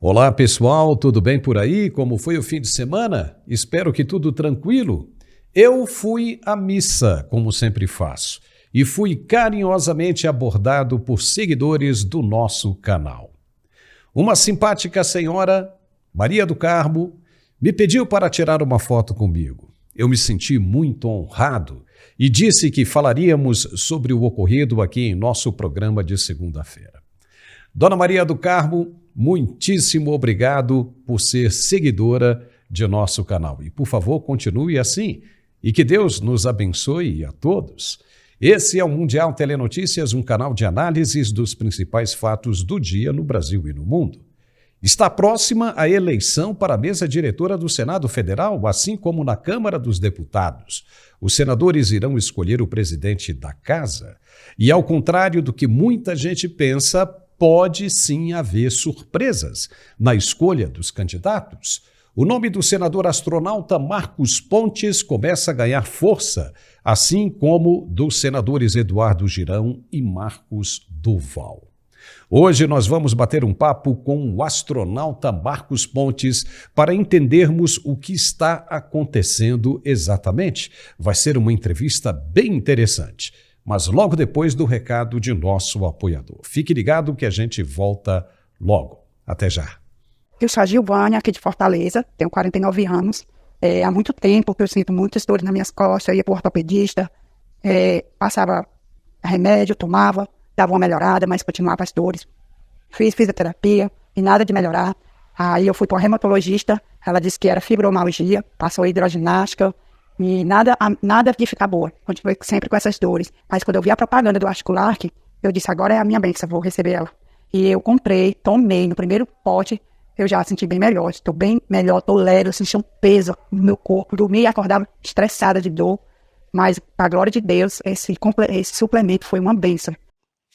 Olá pessoal, tudo bem por aí? Como foi o fim de semana? Espero que tudo tranquilo. Eu fui à missa, como sempre faço, e fui carinhosamente abordado por seguidores do nosso canal. Uma simpática senhora, Maria do Carmo, me pediu para tirar uma foto comigo. Eu me senti muito honrado e disse que falaríamos sobre o ocorrido aqui em nosso programa de segunda-feira. Dona Maria do Carmo, muitíssimo obrigado por ser seguidora de nosso canal. E, por favor, continue assim. E que Deus nos abençoe a todos. Esse é o Mundial Telenotícias, um canal de análises dos principais fatos do dia no Brasil e no mundo. Está próxima a eleição para a mesa diretora do Senado Federal, assim como na Câmara dos Deputados. Os senadores irão escolher o presidente da casa. E, ao contrário do que muita gente pensa, pode sim haver surpresas na escolha dos candidatos. O nome do senador astronauta Marcos Pontes começa a ganhar força, assim como dos senadores Eduardo Girão e Marcos Duval. Hoje nós vamos bater um papo com o astronauta Marcos Pontes para entendermos o que está acontecendo exatamente. Vai ser uma entrevista bem interessante, mas logo depois do recado de nosso apoiador. Fique ligado que a gente volta logo. Até já. Eu sou a Gilvânia, aqui de Fortaleza, tenho 49 anos. Há muito tempo que eu sinto muitas dores nas minhas costas, ia para o ortopedista, passava remédio, tomava, dava uma melhorada, mas continuava as dores. Fiz fisioterapia e nada de melhorar. Aí eu fui para uma reumatologista, ela disse que era fibromialgia, passou hidroginástica e nada de ficar boa. Continuei sempre com essas dores. Mas quando eu vi a propaganda do Articulark, eu disse, agora é a minha bênção, vou receber ela. E eu comprei, tomei no primeiro pote, eu já senti bem melhor. Estou bem melhor, estou leve, eu senti um peso no meu corpo. Dormi e acordava estressada de dor. Mas, para a glória de Deus, esse suplemento foi uma bênção.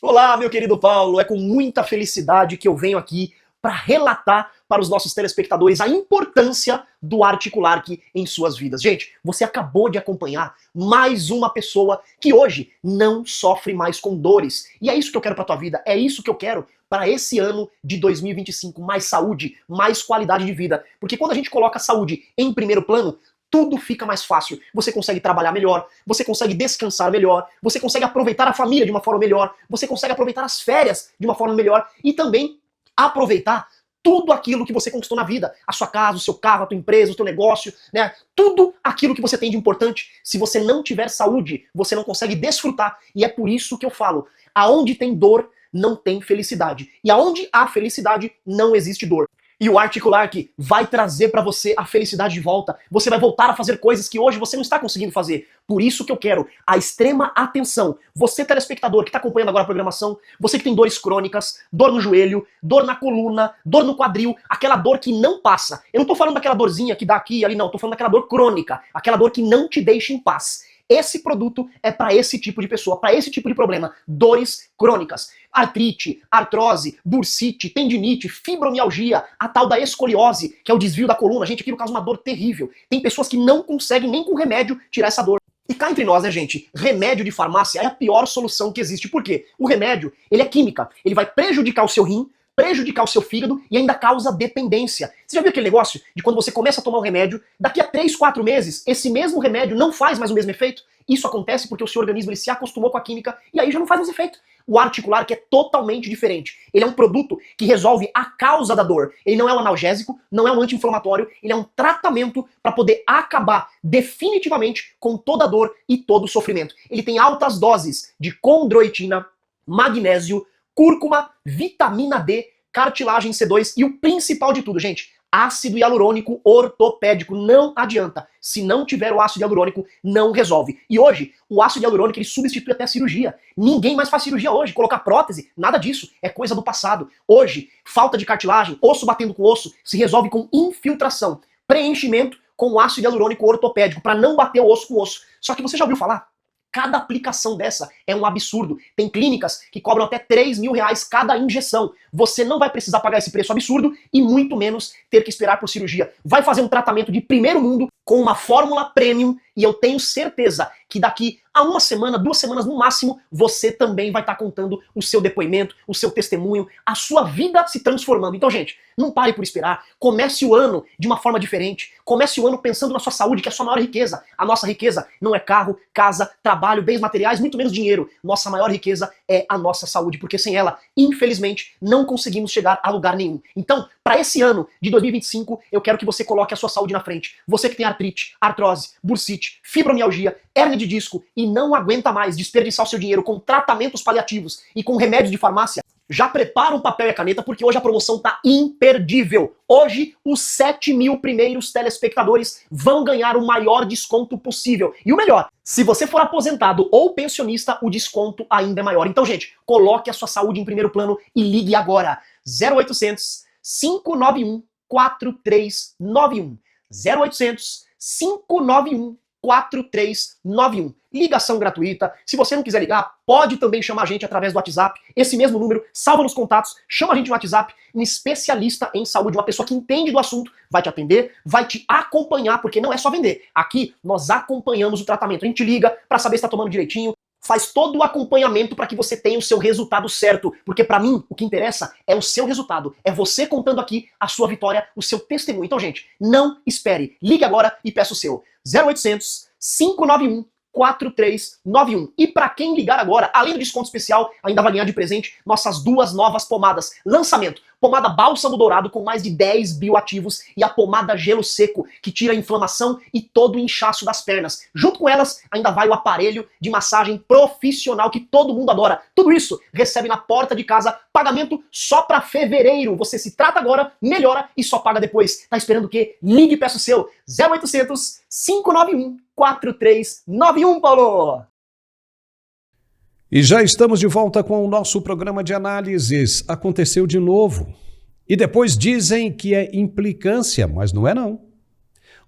Olá, meu querido Paulo. É com muita felicidade que eu venho aqui para relatar para os nossos telespectadores a importância do Articulark em suas vidas. Gente, você acabou de acompanhar mais uma pessoa que hoje não sofre mais com dores. E é isso que eu quero para tua vida, é isso que eu quero para esse ano de 2025. Mais saúde, mais qualidade de vida. Porque quando a gente coloca a saúde em primeiro plano, tudo fica mais fácil. Você consegue trabalhar melhor, você consegue descansar melhor, você consegue aproveitar a família de uma forma melhor, você consegue aproveitar as férias de uma forma melhor e também aproveitar tudo aquilo que você conquistou na vida. A sua casa, o seu carro, a tua empresa, o teu negócio, né? Tudo aquilo que você tem de importante. Se você não tiver saúde, você não consegue desfrutar. E é por isso que eu falo, aonde tem dor, não tem felicidade. E aonde há felicidade, não existe dor. E o Articulark vai trazer para você a felicidade de volta. Você vai voltar a fazer coisas que hoje você não está conseguindo fazer. Por isso que eu quero a extrema atenção. Você, telespectador, que está acompanhando agora a programação, você que tem dores crônicas, dor no joelho, dor na coluna, dor no quadril, aquela dor que não passa. Eu não tô falando daquela dorzinha que dá aqui e ali, não. Eu tô falando daquela dor crônica, aquela dor que não te deixa em paz. Esse produto é para esse tipo de pessoa, para esse tipo de problema. Dores crônicas. Artrite, artrose, bursite, tendinite, fibromialgia, a tal da escoliose, que é o desvio da coluna. Gente, aquilo causa uma dor terrível. Tem pessoas que não conseguem nem com remédio tirar essa dor. E cá entre nós, né, gente? Remédio de farmácia é a pior solução que existe. Por quê? O remédio, ele é química. Ele vai prejudicar o seu rim, prejudicar o seu fígado e ainda causa dependência. Você já viu aquele negócio de quando você começa a tomar um remédio, daqui a 3, 4 meses, esse mesmo remédio não faz mais o mesmo efeito? Isso acontece porque o seu organismo ele se acostumou com a química e aí já não faz mais efeito. O Articulark é totalmente diferente. Ele é um produto que resolve a causa da dor. Ele não é um analgésico, não é um anti-inflamatório, ele é um tratamento para poder acabar definitivamente com toda a dor e todo o sofrimento. Ele tem altas doses de condroitina, magnésio, cúrcuma, vitamina D, cartilagem C2 e o principal de tudo, gente, ácido hialurônico ortopédico. Não adianta. Se não tiver o ácido hialurônico, não resolve. E hoje, o ácido hialurônico ele substitui até a cirurgia. Ninguém mais faz cirurgia hoje. Colocar prótese, nada disso. É coisa do passado. Hoje, falta de cartilagem, osso batendo com osso, se resolve com infiltração, preenchimento com o ácido hialurônico ortopédico, para não bater o osso com osso. Só que você já ouviu falar? Cada aplicação dessa é um absurdo. Tem clínicas que cobram até R$3.000 cada injeção. Você não vai precisar pagar esse preço absurdo e muito menos ter que esperar por cirurgia. Vai fazer um tratamento de primeiro mundo com uma fórmula premium e eu tenho certeza que daqui há uma semana, 2 semanas no máximo, você também vai estar contando o seu depoimento, o seu testemunho, a sua vida se transformando. Então, gente, não pare por esperar. Comece o ano de uma forma diferente. Comece o ano pensando na sua saúde, que é a sua maior riqueza. A nossa riqueza não é carro, casa, trabalho, bens materiais, muito menos dinheiro. Nossa maior riqueza é a nossa saúde, porque sem ela, infelizmente, não conseguimos chegar a lugar nenhum. Então, para esse ano de 2025, eu quero que você coloque a sua saúde na frente. Você que tem artrite, artrose, bursite, fibromialgia, hérnia de disco e não aguenta mais desperdiçar o seu dinheiro com tratamentos paliativos e com remédios de farmácia, já prepara um papel e a caneta, porque hoje a promoção tá imperdível. Hoje, os 7.000 primeiros telespectadores vão ganhar o maior desconto possível. E o melhor, se você for aposentado ou pensionista, o desconto ainda é maior. Então, gente, coloque a sua saúde em primeiro plano e ligue agora. 0800 591 4391. 0800 591 4391. Ligação gratuita. Se você não quiser ligar, pode também chamar a gente através do WhatsApp. Esse mesmo número, salva nos contatos, chama a gente no WhatsApp. Um especialista em saúde, uma pessoa que entende do assunto, vai te atender, vai te acompanhar, porque não é só vender. Aqui, nós acompanhamos o tratamento. A gente liga para saber se está tomando direitinho, faz todo o acompanhamento para que você tenha o seu resultado certo. Porque para mim, o que interessa é o seu resultado. É você contando aqui a sua vitória, o seu testemunho. Então, gente, não espere. Ligue agora e peça o seu. 0800 591 4391. E para quem ligar agora, além do desconto especial, ainda vai ganhar de presente nossas 2 novas pomadas. Lançamento. Pomada Bálsamo Dourado com mais de 10 bioativos e a pomada Gelo Seco, que tira a inflamação e todo o inchaço das pernas. Junto com elas, ainda vai o aparelho de massagem profissional que todo mundo adora. Tudo isso recebe na porta de casa, pagamento só para fevereiro. Você se trata agora, melhora e só paga depois. Tá esperando o quê? Ligue e peça o seu. 0800 591 4391, Paulo! E já estamos de volta com o nosso programa de análises. Aconteceu de novo. E depois dizem que é implicância, mas não é não.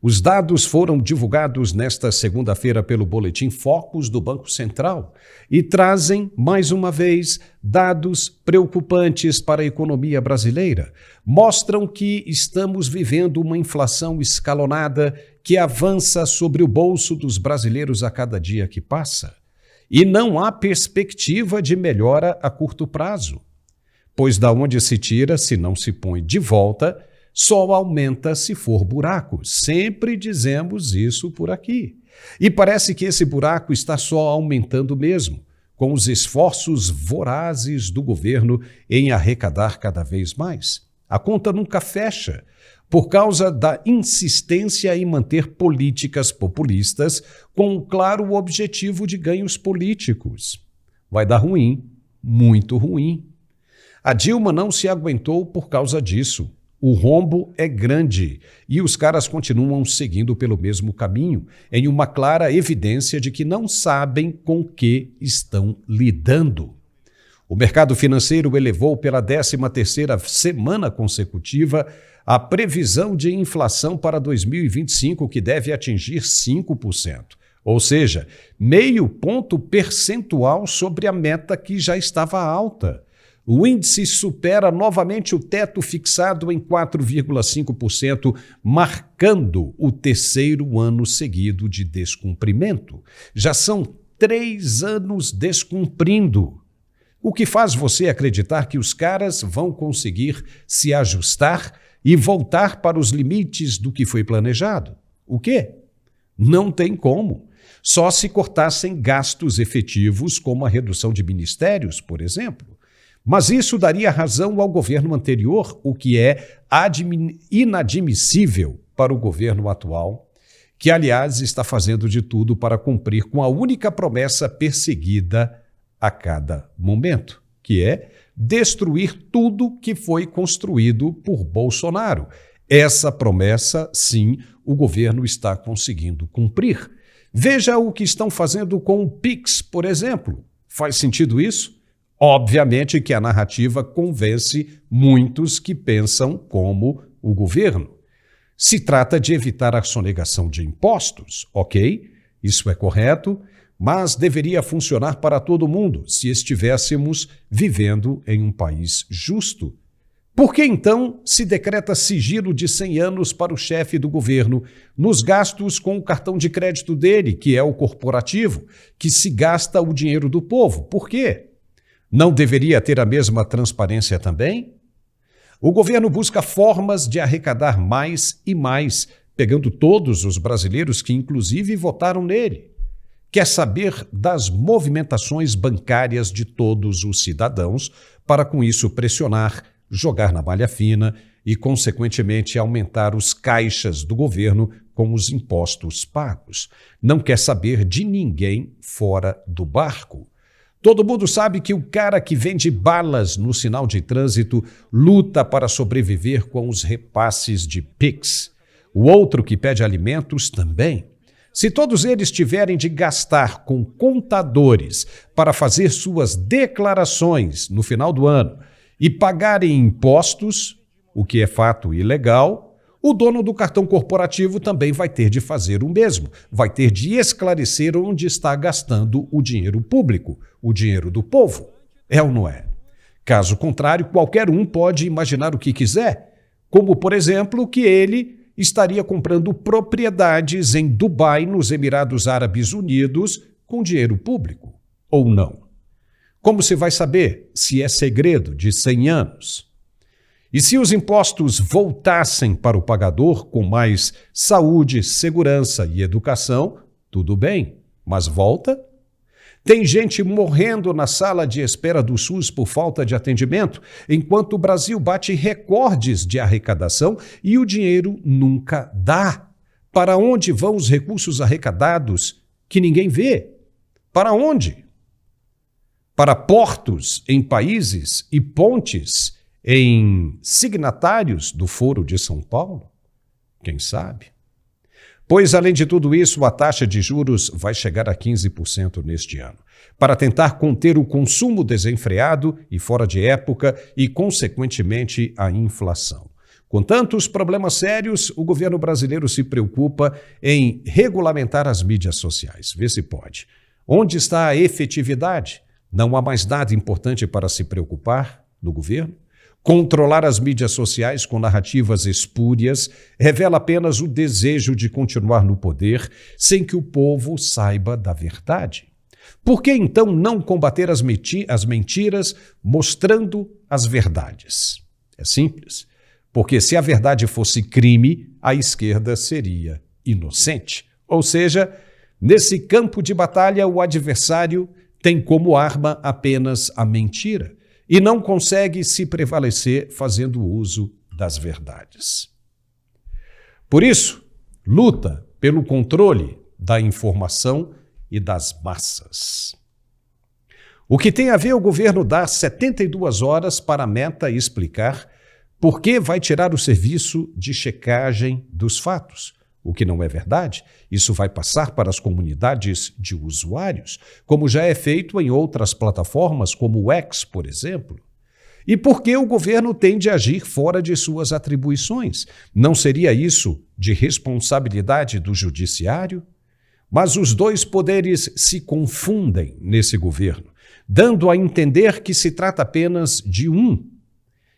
Os dados foram divulgados nesta segunda-feira pelo Boletim Focus do Banco Central e trazem, mais uma vez, dados preocupantes para a economia brasileira. Mostram que estamos vivendo uma inflação escalonada que avança sobre o bolso dos brasileiros a cada dia que passa. E não há perspectiva de melhora a curto prazo, pois da onde se tira, se não se põe de volta, só aumenta se for buraco. Sempre dizemos isso por aqui. E parece que esse buraco está só aumentando mesmo, com os esforços vorazes do governo em arrecadar cada vez mais. A conta nunca fecha, por causa da insistência em manter políticas populistas com um claro objetivo de ganhos políticos. Vai dar ruim, muito ruim. A Dilma não se aguentou por causa disso. O rombo é grande e os caras continuam seguindo pelo mesmo caminho, em uma clara evidência de que não sabem com que estão lidando. O mercado financeiro elevou pela 13ª semana consecutiva a previsão de inflação para 2025, que deve atingir 5%, ou seja, 0,5 ponto percentual sobre a meta que já estava alta. O índice supera novamente o teto fixado em 4,5%, marcando o 3º ano seguido de descumprimento. Já são 3 anos descumprindo. O que faz você acreditar que os caras vão conseguir se ajustar e voltar para os limites do que foi planejado? O quê? Não tem como. Só se cortassem gastos efetivos, como a redução de ministérios, por exemplo. Mas isso daria razão ao governo anterior, o que é inadmissível para o governo atual, que, aliás, está fazendo de tudo para cumprir com a única promessa perseguida a cada momento, que é destruir tudo que foi construído por Bolsonaro. Essa promessa, sim, o governo está conseguindo cumprir. Veja o que estão fazendo com o Pix, por exemplo. Faz sentido isso? Obviamente que a narrativa convence muitos que pensam como o governo. Se trata de evitar a sonegação de impostos, ok? Isso é correto, mas deveria funcionar para todo mundo se estivéssemos vivendo em um país justo. Por que então se decreta sigilo de 100 anos para o chefe do governo nos gastos com o cartão de crédito dele, que é o corporativo, que se gasta o dinheiro do povo? Por quê? Não deveria ter a mesma transparência também? O governo busca formas de arrecadar mais e mais, pegando todos os brasileiros que inclusive votaram nele. Quer saber das movimentações bancárias de todos os cidadãos para com isso pressionar, jogar na malha fina e, consequentemente, aumentar os caixas do governo com os impostos pagos. Não quer saber de ninguém fora do barco. Todo mundo sabe que o cara que vende balas no sinal de trânsito luta para sobreviver com os repasses de Pix. O outro que pede alimentos também. Se todos eles tiverem de gastar com contadores para fazer suas declarações no final do ano e pagarem impostos, o que é fato ilegal, o dono do cartão corporativo também vai ter de fazer o mesmo, vai ter de esclarecer onde está gastando o dinheiro público, o dinheiro do povo. É ou não é? Caso contrário, qualquer um pode imaginar o que quiser, como, por exemplo, que ele estaria comprando propriedades em Dubai, nos Emirados Árabes Unidos, com dinheiro público, ou não. Como se vai saber se é segredo de 100 anos? E se os impostos voltassem para o pagador com mais saúde, segurança e educação, tudo bem, mas volta? Tem gente morrendo na sala de espera do SUS por falta de atendimento, enquanto o Brasil bate recordes de arrecadação e o dinheiro nunca dá. Para onde vão os recursos arrecadados que ninguém vê? Para onde? Para portos em países e pontes em signatários do Foro de São Paulo? Quem sabe? Pois, além de tudo isso, a taxa de juros vai chegar a 15% neste ano, para tentar conter o consumo desenfreado e fora de época e, consequentemente, a inflação. Com tantos problemas sérios, o governo brasileiro se preocupa em regulamentar as mídias sociais. Vê se pode. Onde está a efetividade? Não há mais nada importante para se preocupar no governo? Controlar as mídias sociais com narrativas espúrias revela apenas o desejo de continuar no poder sem que o povo saiba da verdade. Por que então não combater as mentiras mostrando as verdades? É simples. Porque se a verdade fosse crime, a esquerda seria inocente. Ou seja, nesse campo de batalha, o adversário tem como arma apenas a mentira e não consegue se prevalecer fazendo uso das verdades. Por isso, luta pelo controle da informação e das massas. O que tem a ver o governo dar 72 horas para a Meta explicar por que vai tirar o serviço de checagem dos fatos. O que não é verdade, isso vai passar para as comunidades de usuários, como já é feito em outras plataformas, como o X, por exemplo. E por que o governo tem de agir fora de suas atribuições? Não seria isso de responsabilidade do judiciário? Mas os dois poderes se confundem nesse governo, dando a entender que se trata apenas de um.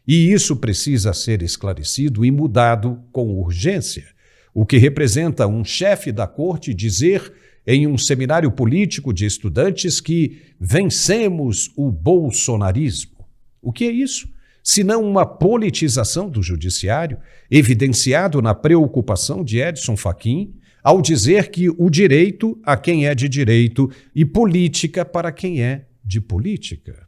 E isso precisa ser esclarecido e mudado com urgência. O que representa um chefe da corte dizer em um seminário político de estudantes que vencemos o bolsonarismo. O que é isso? Senão uma politização do judiciário, evidenciado na preocupação de Edson Fachin, ao dizer que o direito a quem é de direito e política para quem é de política.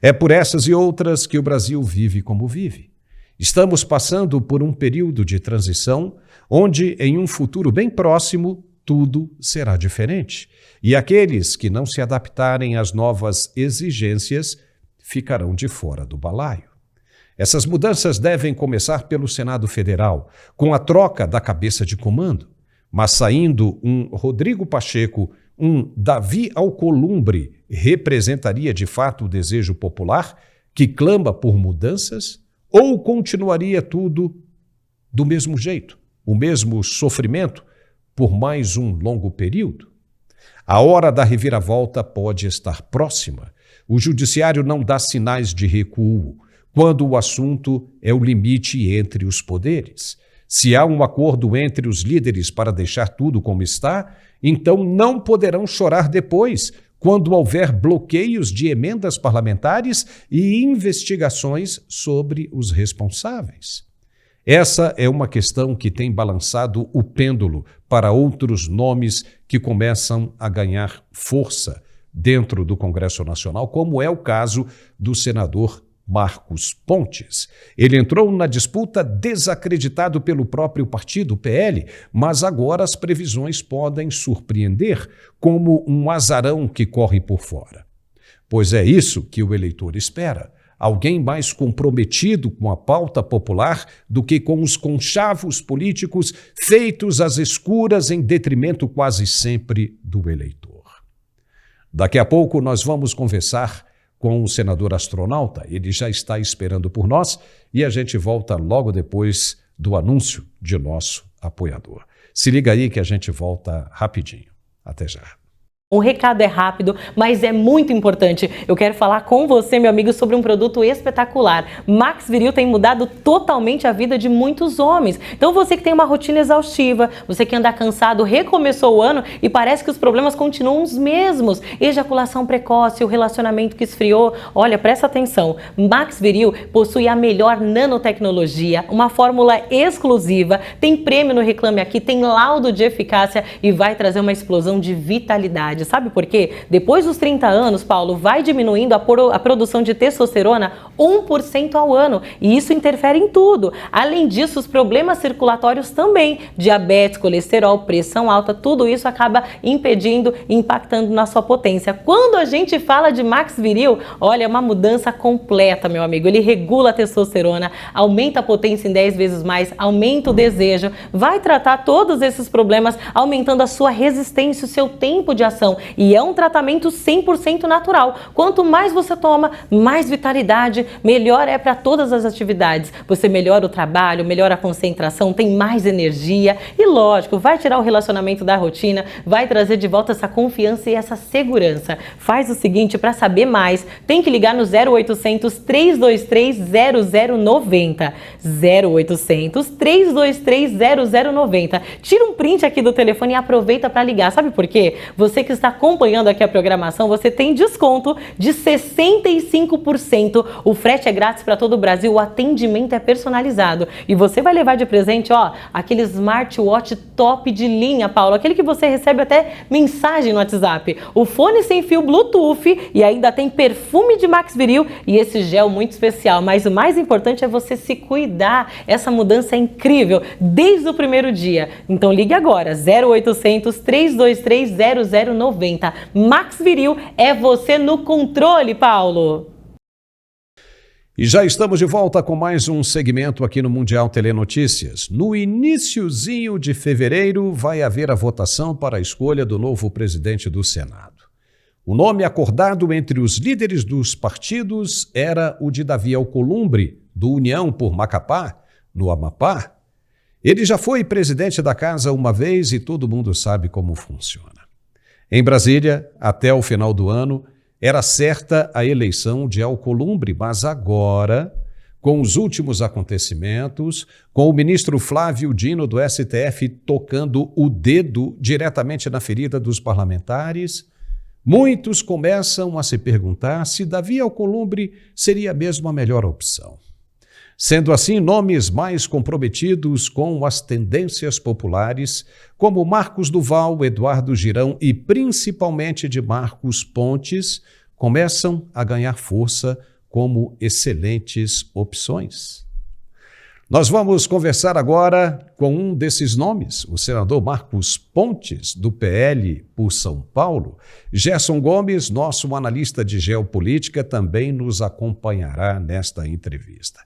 É por essas e outras que o Brasil vive como vive. Estamos passando por um período de transição onde, em um futuro bem próximo, tudo será diferente. E aqueles que não se adaptarem às novas exigências ficarão de fora do balaio. Essas mudanças devem começar pelo Senado Federal, com a troca da cabeça de comando. Mas saindo um Rodrigo Pacheco, um Davi Alcolumbre, representaria de fato o desejo popular que clama por mudanças? Ou continuaria tudo do mesmo jeito, o mesmo sofrimento, por mais um longo período? A hora da reviravolta pode estar próxima. O judiciário não dá sinais de recuo. quando o assunto é o limite entre os poderes. Se há um acordo entre os líderes para deixar tudo como está, então não poderão chorar depois, quando houver bloqueios de emendas parlamentares e investigações sobre os responsáveis. Essa é uma questão que tem balançado o pêndulo para outros nomes que começam a ganhar força dentro do Congresso Nacional, como é o caso do senador Marcos Pontes. Ele entrou na disputa desacreditado pelo próprio partido, o PL, mas agora as previsões podem surpreender como um azarão que corre por fora. Pois é isso que o eleitor espera. Alguém mais comprometido com a pauta popular do que com os conchavos políticos feitos às escuras em detrimento quase sempre do eleitor. Daqui a pouco nós vamos conversar com o senador astronauta. Ele já está esperando por nós e a gente volta logo depois do anúncio de nosso apoiador. Se liga aí que a gente volta rapidinho. Até já. O recado é rápido, mas é muito importante. Eu quero falar com você, meu amigo, sobre um produto espetacular. Max Viril tem mudado totalmente a vida de muitos homens. Então você que tem uma rotina exaustiva, você que anda cansado, recomeçou o ano e parece que os problemas continuam os mesmos. Ejaculação precoce, o relacionamento que esfriou. Olha, presta atenção. Max Viril possui a melhor nanotecnologia, uma fórmula exclusiva, tem prêmio no Reclame Aqui, tem laudo de eficácia e vai trazer uma explosão de vitalidade. Sabe por quê? Depois dos 30 anos, Paulo, vai diminuindo a produção de testosterona 1% ao ano. E isso interfere em tudo. Além disso, os problemas circulatórios também. Diabetes, colesterol, pressão alta, tudo isso acaba impedindo e impactando na sua potência. Quando a gente fala de Max Viril, olha, é uma mudança completa, meu amigo. Ele regula a testosterona, aumenta a potência em 10 vezes mais, aumenta o desejo, vai tratar todos esses problemas, aumentando a sua resistência, o seu tempo de ação. E é um tratamento 100% natural. Quanto mais você toma, mais vitalidade, melhor é para todas as atividades. Você melhora o trabalho, melhora a concentração, tem mais energia e, lógico, vai tirar o relacionamento da rotina, vai trazer de volta essa confiança e essa segurança. Faz o seguinte, para saber mais, tem que ligar no 0800 323 0090. 0800 323 0090. Tira um print aqui do telefone e aproveita para ligar. Sabe por quê? Você que está acompanhando aqui a programação, você tem desconto de 65%. O frete é grátis para todo o Brasil, o atendimento é personalizado. E você vai levar de presente, ó, aquele smartwatch top de linha, Paulo, aquele que você recebe até mensagem no WhatsApp. O fone sem fio Bluetooth e ainda tem perfume de Max Viril e esse gel muito especial. Mas o mais importante é você se cuidar. Essa mudança é incrível desde o primeiro dia. Então ligue agora, 0800 323 0090. Max Viril é você no controle, Paulo. E já estamos de volta com mais um segmento aqui no Mundial Telenotícias. No iniciozinho de fevereiro vai haver a votação para a escolha do novo presidente do Senado. O nome acordado entre os líderes dos partidos era o de Davi Alcolumbre, do União por Macapá, no Amapá. Ele já foi presidente da casa uma vez e todo mundo sabe como funciona. Em Brasília, até o final do ano, era certa a eleição de Alcolumbre, mas agora, com os últimos acontecimentos, com o ministro Flávio Dino do STF tocando o dedo diretamente na ferida dos parlamentares, muitos começam a se perguntar se Davi Alcolumbre seria mesmo a melhor opção. Sendo assim, nomes mais comprometidos com as tendências populares, como Marcos Duval, Eduardo Girão e principalmente de Marcos Pontes, começam a ganhar força como excelentes opções. Nós vamos conversar agora com um desses nomes, o senador Marcos Pontes, do PL por São Paulo. Gerson Gomes, nosso analista de geopolítica, também nos acompanhará nesta entrevista.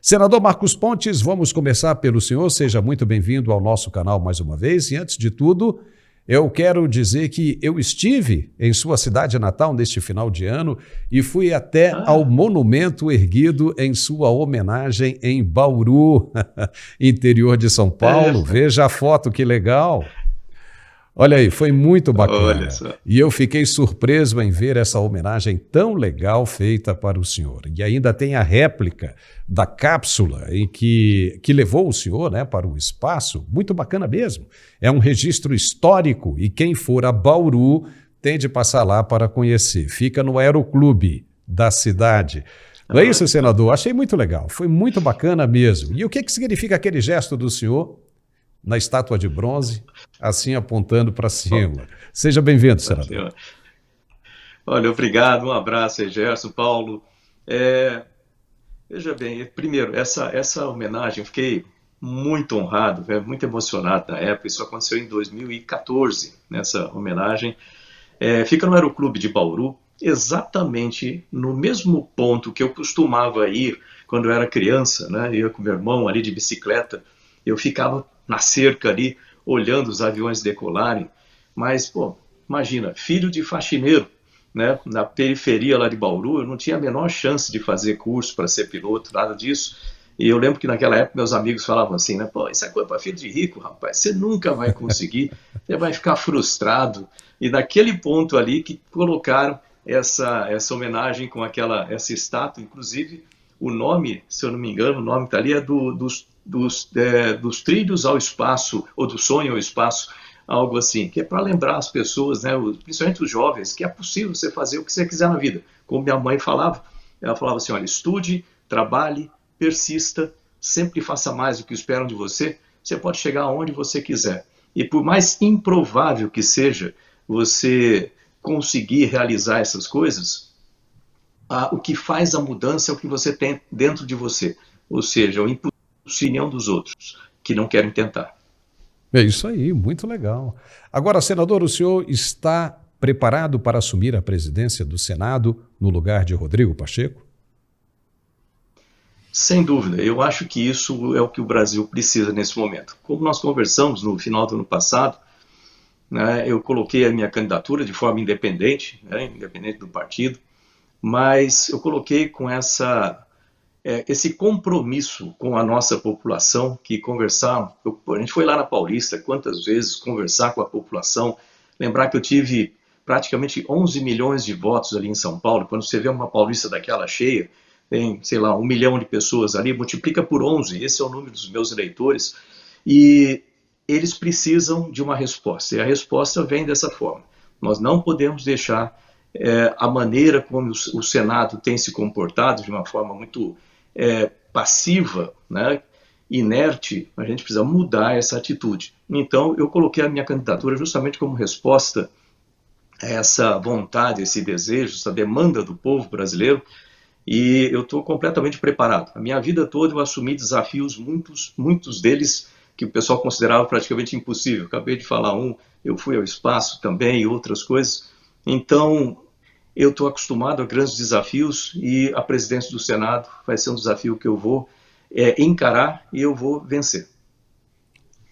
Senador Marcos Pontes, vamos começar pelo senhor. Seja muito bem-vindo ao nosso canal mais uma vez. E antes de tudo, eu quero dizer que eu estive em sua cidade natal neste final de ano e fui até ao monumento erguido em sua homenagem em Bauru, interior de São Paulo. Veja a foto, que legal. Olha aí, foi muito Olha bacana. só. E eu fiquei surpreso em ver essa homenagem tão legal feita para o senhor. E ainda tem a réplica da cápsula em que levou o senhor, né, para o espaço. Muito bacana mesmo. É um registro histórico e quem for a Bauru tem de passar lá para conhecer. Fica no Aeroclube da cidade. Não é isso, senador? Achei muito legal. Foi muito bacana mesmo. E o que significa aquele gesto do senhor na estátua de bronze, assim apontando para cima? Seja bem-vindo, senador. Olha, obrigado, um abraço aí, Gerson, Paulo. Veja bem, primeiro, essa homenagem, eu fiquei muito honrado, muito emocionado na época. Isso aconteceu em 2014, nessa homenagem. Fica no Aeroclube de Bauru, exatamente no mesmo ponto que eu costumava ir quando eu era criança, né? Eu ia com meu irmão ali de bicicleta, eu ficava na cerca ali, olhando os aviões decolarem. Mas, pô, imagina, filho de faxineiro, né? Na periferia lá de Bauru, eu não tinha a menor chance de fazer curso para ser piloto, nada disso. E eu lembro que naquela época meus amigos falavam assim, né? Pô, isso é coisa para filho de rico, rapaz, você nunca vai conseguir, você vai ficar frustrado. E naquele ponto ali que colocaram essa homenagem com essa estátua, inclusive o nome, se eu não me engano, o nome que está ali é dos trilhos ao espaço, ou do sonho ao espaço, algo assim, que é para lembrar as pessoas, né, principalmente os jovens, que é possível você fazer o que você quiser na vida. Como minha mãe falava, ela falava assim, olha, estude, trabalhe, persista, sempre faça mais do que esperam de você, você pode chegar aonde você quiser. E por mais improvável que seja você conseguir realizar essas coisas, o que faz a mudança é o que você tem dentro de você, ou seja, o opinião dos outros, que não querem tentar. É isso aí, muito legal. Agora, senador, o senhor está preparado para assumir a presidência do Senado no lugar de Rodrigo Pacheco? Sem dúvida, eu acho que isso é o que o Brasil precisa nesse momento. Como nós conversamos no final do ano passado, né, eu coloquei a minha candidatura de forma independente, né, independente do partido, mas eu coloquei com esse compromisso com a nossa população, que conversaram, a gente foi lá na Paulista, quantas vezes conversar com a população, lembrar que eu tive praticamente 11 milhões de votos ali em São Paulo, quando você vê uma Paulista daquela cheia, tem, sei lá, 1 milhão de pessoas ali, multiplica por 11, esse é o número dos meus eleitores, e eles precisam de uma resposta, e a resposta vem dessa forma. Nós não podemos deixar a maneira como o Senado tem se comportado de uma forma muito passiva, né, inerte, a gente precisa mudar essa atitude. Então, eu coloquei a minha candidatura justamente como resposta a essa vontade, esse desejo, essa demanda do povo brasileiro, e eu estou completamente preparado. A minha vida toda eu assumi desafios, muitos deles que o pessoal considerava praticamente impossível. Acabei de falar eu fui ao espaço também e outras coisas. Então, eu estou acostumado a grandes desafios e a presidência do Senado vai ser um desafio que eu vou encarar e eu vou vencer.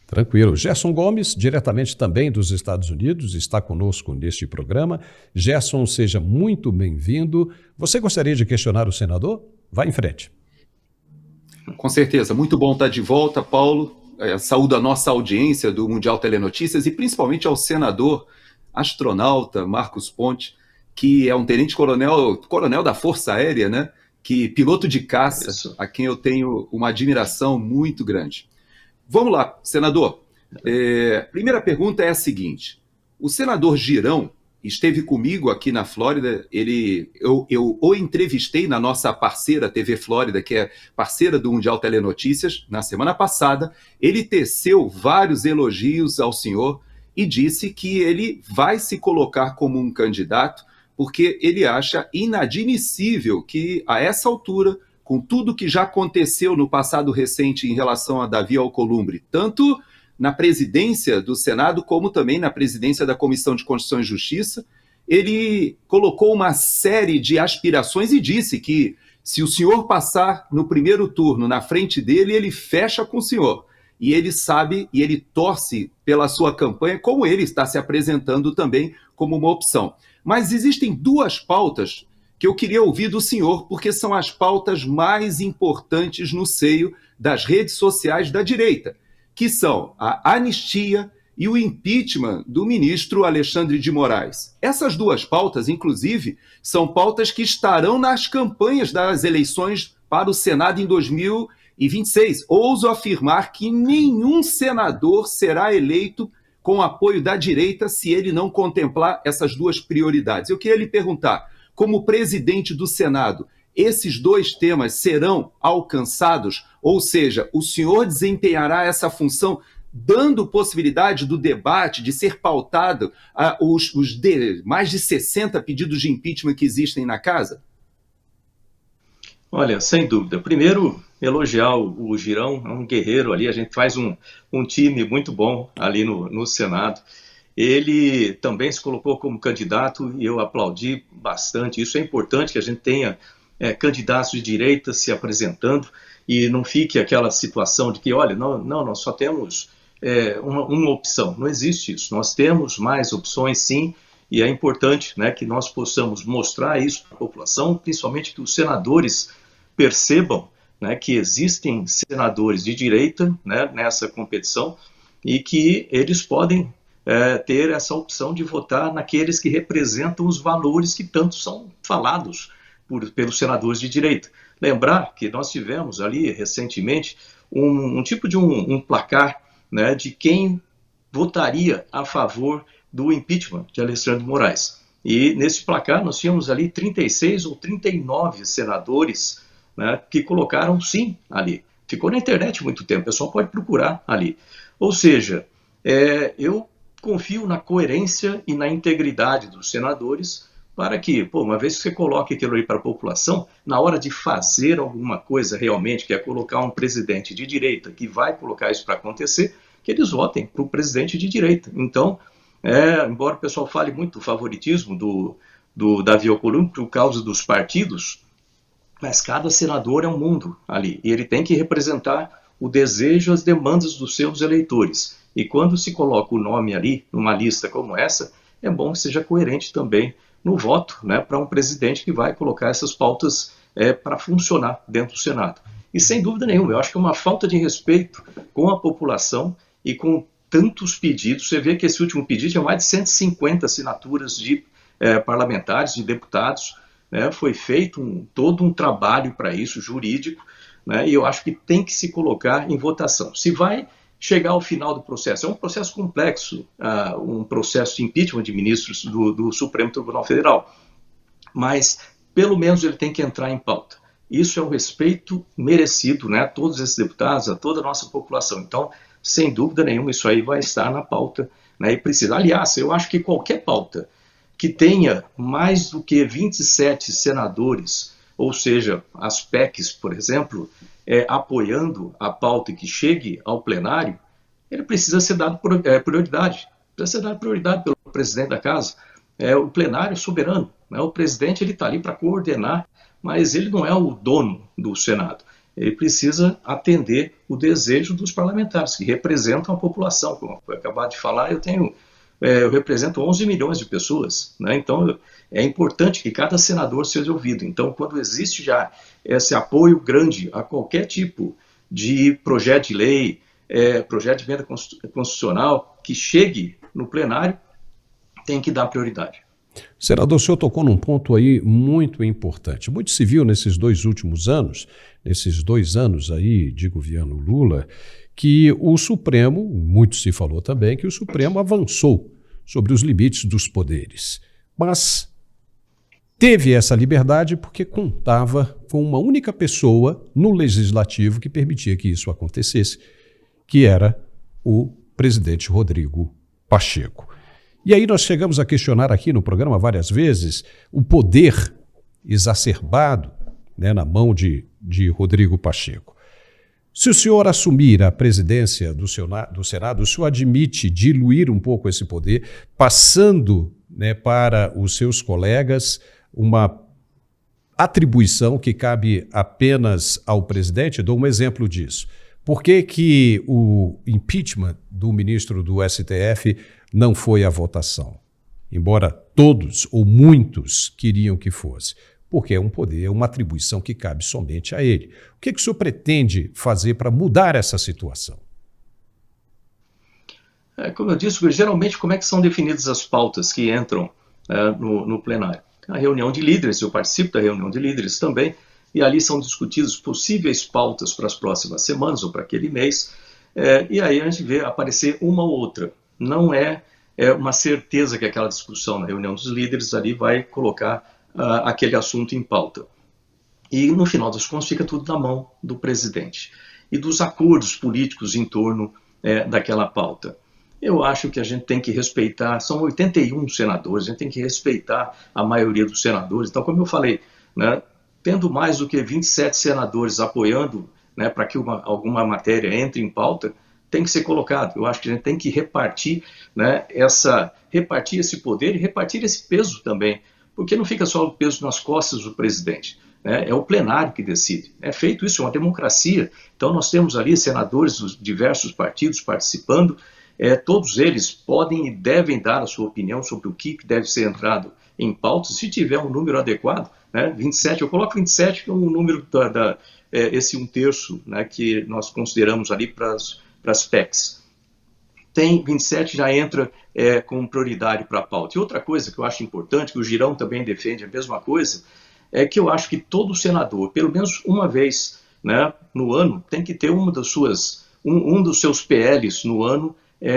Tranquilo. Gerson Gomes, diretamente também dos Estados Unidos, está conosco neste programa. Gerson, seja muito bem-vindo. Você gostaria de questionar o senador? Vá em frente. Com certeza. Muito bom estar de volta, Paulo. Saúdo a nossa audiência do Mundial Telenotícias e principalmente ao senador astronauta Marcos Pontes, que é um tenente-coronel da Força Aérea, né? Que piloto de caça, isso, a quem eu tenho uma admiração muito grande. Vamos lá, senador. Primeira pergunta é a seguinte. O senador Girão esteve comigo aqui na Flórida, eu o entrevistei na nossa parceira TV Flórida, que é parceira do Mundial Telenotícias, na semana passada. Ele teceu vários elogios ao senhor e disse que ele vai se colocar como um candidato, porque ele acha inadmissível que, a essa altura, com tudo que já aconteceu no passado recente em relação a Davi Alcolumbre, tanto na presidência do Senado, como também na presidência da Comissão de Constituição e Justiça, ele colocou uma série de aspirações e disse que, se o senhor passar no primeiro turno na frente dele, ele fecha com o senhor. E ele sabe e ele torce pela sua campanha, como ele está se apresentando também como uma opção. Mas existem duas pautas que eu queria ouvir do senhor, porque são as pautas mais importantes no seio das redes sociais da direita, que são a anistia e o impeachment do ministro Alexandre de Moraes. Essas duas pautas, inclusive, são pautas que estarão nas campanhas das eleições para o Senado em 2026. Ouso afirmar que nenhum senador será eleito com apoio da direita se ele não contemplar essas duas prioridades. Eu queria lhe perguntar, como presidente do Senado, esses dois temas serão alcançados? Ou seja, o senhor desempenhará essa função dando possibilidade do debate de ser pautado mais de 60 pedidos de impeachment que existem na casa? Olha, sem dúvida. Primeiro, elogiar o Girão, é um guerreiro ali, a gente faz um time muito bom ali no Senado. Ele também se colocou como candidato e eu aplaudi bastante. Isso é importante que a gente tenha candidatos de direita se apresentando e não fique aquela situação de que, olha, não nós só temos uma opção. Não existe isso. Nós temos mais opções, sim, e é importante, né, que nós possamos mostrar isso para a população, principalmente que os senadores percebam, né, que existem senadores de direita, né, nessa competição e que eles podem ter essa opção de votar naqueles que representam os valores que tanto são falados pelos senadores de direita. Lembrar que nós tivemos ali recentemente um tipo de um placar, né, de quem votaria a favor do impeachment de Alexandre de Moraes. E nesse placar nós tínhamos ali 36 ou 39 senadores, né, que colocaram sim ali. Ficou na internet muito tempo, o pessoal pode procurar ali. Ou seja, eu confio na coerência e na integridade dos senadores para que, uma vez que você coloque aquilo aí para a população, na hora de fazer alguma coisa realmente, que é colocar um presidente de direita que vai colocar isso para acontecer, que eles votem para o presidente de direita. Então, embora o pessoal fale muito do favoritismo do Davi Alcolumbre por causa dos partidos, mas cada senador é um mundo ali, e ele tem que representar o desejo, as demandas dos seus eleitores. E quando se coloca o nome ali, numa lista como essa, é bom que seja coerente também no voto, né, para um presidente que vai colocar essas pautas para funcionar dentro do Senado. E sem dúvida nenhuma, eu acho que é uma falta de respeito com a população e com tantos pedidos. Você vê que esse último pedido tinha mais de 150 assinaturas de parlamentares, de deputados, né, foi feito todo um trabalho para isso, jurídico, né, e eu acho que tem que se colocar em votação. Se vai chegar ao final do processo, é um processo complexo, um processo de impeachment de ministros do Supremo Tribunal Federal, mas pelo menos ele tem que entrar em pauta. Isso é um respeito merecido, né, a todos esses deputados, a toda a nossa população. Então, sem dúvida nenhuma, isso aí vai estar na pauta, né, e precisa. Aliás, eu acho que qualquer pauta que tenha mais do que 27 senadores, ou seja, as PECs, por exemplo, apoiando a pauta que chegue ao plenário, ele precisa ser dado prioridade. Precisa ser dado prioridade pelo presidente da casa. O plenário é soberano, né? O presidente está ali para coordenar, mas ele não é o dono do Senado. Ele precisa atender o desejo dos parlamentares, que representam a população. Como eu acabei de falar, eu represento 11 milhões de pessoas, né? Então é importante que cada senador seja ouvido. Então, quando existe já esse apoio grande a qualquer tipo de projeto de lei, projeto de emenda constitucional que chegue no plenário, tem que dar prioridade. Senador, o senhor tocou num ponto aí muito importante. Muito se viu nesses 2 últimos anos, nesses 2 anos aí de governo Lula, que o Supremo, muito se falou também, que o Supremo avançou sobre os limites dos poderes. Mas teve essa liberdade porque contava com uma única pessoa no Legislativo que permitia que isso acontecesse, que era o presidente Rodrigo Pacheco. E aí nós chegamos a questionar aqui no programa várias vezes o poder exacerbado, né, na mão de Rodrigo Pacheco. Se o senhor assumir a presidência do Senado, o senhor admite diluir um pouco esse poder, passando, né, para os seus colegas uma atribuição que cabe apenas ao presidente? Dou um exemplo disso. Por que o impeachment do ministro do STF não foi à votação? Embora todos ou muitos queriam que fosse. Porque é um poder, é uma atribuição que cabe somente a ele. O que o senhor pretende fazer para mudar essa situação? Como eu disse, geralmente como é que são definidas as pautas que entram no plenário? A reunião de líderes, eu participo da reunião de líderes também, e ali são discutidas possíveis pautas para as próximas semanas ou para aquele mês, e aí a gente vê aparecer uma ou outra. Não é uma certeza que aquela discussão na reunião dos líderes ali vai colocar aquele assunto em pauta. E no final das contas fica tudo na mão do presidente e dos acordos políticos em torno daquela pauta. Eu acho que a gente tem que respeitar, são 81 senadores, a gente tem que respeitar a maioria dos senadores. Então, como eu falei, né, tendo mais do que 27 senadores apoiando, né, para que alguma matéria entre em pauta, tem que ser colocado. Eu acho que a gente tem que repartir, né, repartir esse poder e repartir esse peso também, porque não fica só o peso nas costas do presidente. É o plenário que decide. É feito isso, é uma democracia. Então nós temos ali senadores dos diversos partidos participando, todos eles podem e devem dar a sua opinião sobre o que deve ser entrado em pauta, se tiver um número adequado, né? 27, eu coloco 27 como um número esse 1/3, né, que nós consideramos ali para as PECs. Tem 27, já entra com prioridade para a pauta. E outra coisa que eu acho importante, que o Girão também defende a mesma coisa, é que eu acho que todo senador, pelo menos uma vez, né, no ano, tem que ter um dos seus PLs no ano